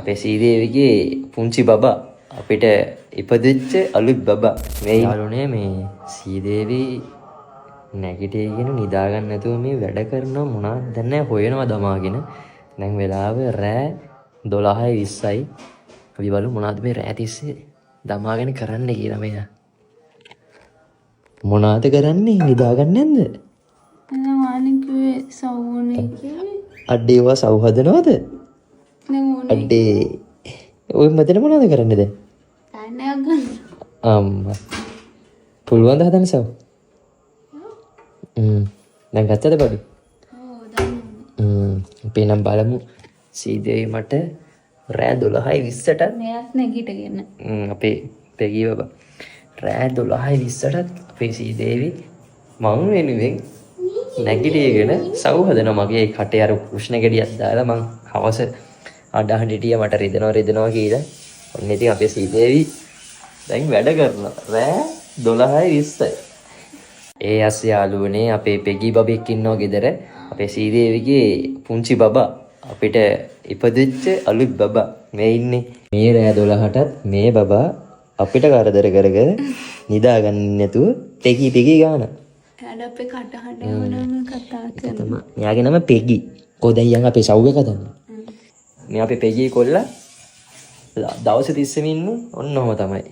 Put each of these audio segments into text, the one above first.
අපේ සීදේවිගේ පුංචි බබා අපිට ඉපදිච්ච අලුත් බබා මේ යාළුවනේ මේ සීදේවි නැගිටගෙන නිදා ගන්න නැතුව මේ වැඩ කරනවා මොනවද දැන් නැහැ හොයනවා දමාගෙන දැන් වෙලාව රෑ 12:20යි අපි බලමු මොනවද මේ රෑ තිස්සේ දමාගෙන කරන්න කියලා මෙයා මොනවද කරන්නේ නිදා ගන්න නැද්ද මානිකුවේ සවුනේ කිව්වේ අඩේවා සව් හදනවද අඩේ ඔය මතන මොනවද කරන්නේ දැන් තාන්නයක් ගන්න අම්මා පුළුවන් ද හදන්න සව් දැන් ගත්තද බඩු ඔව් දැන් අපි නම් බලමු සීදේවි මට රෑ 12:20ට මෙයාත් නැගිටගෙන අපේ පෙගී බබා රෑ 12:20ට අපේ සීදේවි මං වෙනුවෙන් නැගිටීගෙන සව් හදනවා මගේ කටේ අර උෂ්ණ ගෙඩියක් දාලා මං හවස අඩහන් හිටියා මට රිදෙනවා කියලා ඔන්න ඉතින් අපේ සීදේවි දැන් වැඩ කරනවා රෑ 12:20යි ඒ ඇස් යාළුවනේ අපේ පෙගී බබෙක් ඉන්නවා ගෙදර අපේ සීදේවිගේ පුංචි බබා අපිට ඉපදිච්ච අලුත් බබා මේ ඉන්නේ මේ රෑ 12ටත් මේ බබා අපිට කරදර කර නිදා ගන්න නැතුව පෙගී ගාන එයාට අපේ කටහඬ වුණාම කතා කරනවා එයාගේ නම පෙගි කොහොදයියන් අපේ සව් එක තමයි මේ අපේ පෙගී කොල්ලා දවස් 30ෙම ඉන්නේ ඔන්න ඔහම තමයි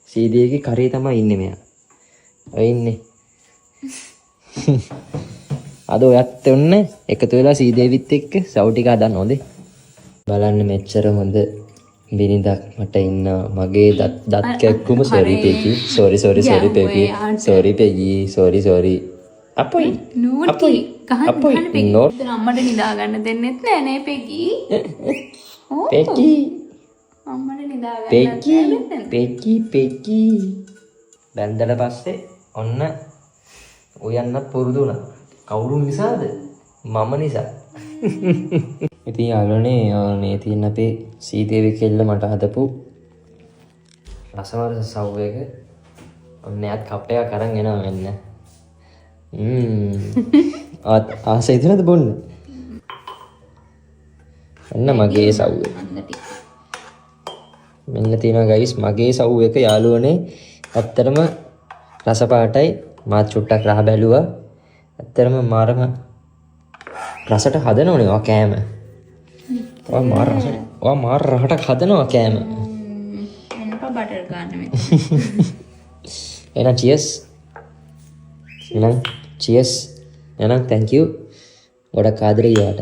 සීදේවිගේ කරේ තමයි ඉන්නේ මෙයා ඔය ඉන්නේ අද ඔයත් ඔන්න එකතු වෙලා සීදේවිත් එක්ක සව් ටික හදන්න හොඳේ බලන්න මෙච්චර හොඳ බිනිදක් මට ඉන්න මගේ දත් කැක්කුම සෝරි පෙගි සෝරි පෙගි සෝරි අපොයි නෝටි ගහන්න පෙගි අම්මට නිදා ගන්න දෙන්නෙත් නෑ නේ පෙගි පෙගි අම්මට නිදා ගන්න පෙගි බැන්දලා පස්සේ ඔන්න ඔයන්නත් පුරුදු වුණා කවුරු නිසාද මම නිසා ඉතින් යාළුවනේ මේ තියෙන අපේ සීදේවි කෙල්ල මට හදපු රසවර සව් එක ඔන්න යාත් කප් එකක් අරන් එනවා මෙන්න ආසයි දෙනද බොන්න ඔන්න මගේ සව් එක මෙන්න තියෙනවා ගයිස් මගේ සව් එක යාළුවනේ ඇත්තටම රස පාටයි මාත් චුට්ටක් රහ බැලුවා ඇත්තටම මාරම රසට හදනවනේ ඔය කෑම ඔයා මාර රහටක් හදනවා කෑම එනපා බටර් ගන්න මේ එහෙනම් චියර්ස් එහෙනම් thank you ගොඩක් ආදරේ යාට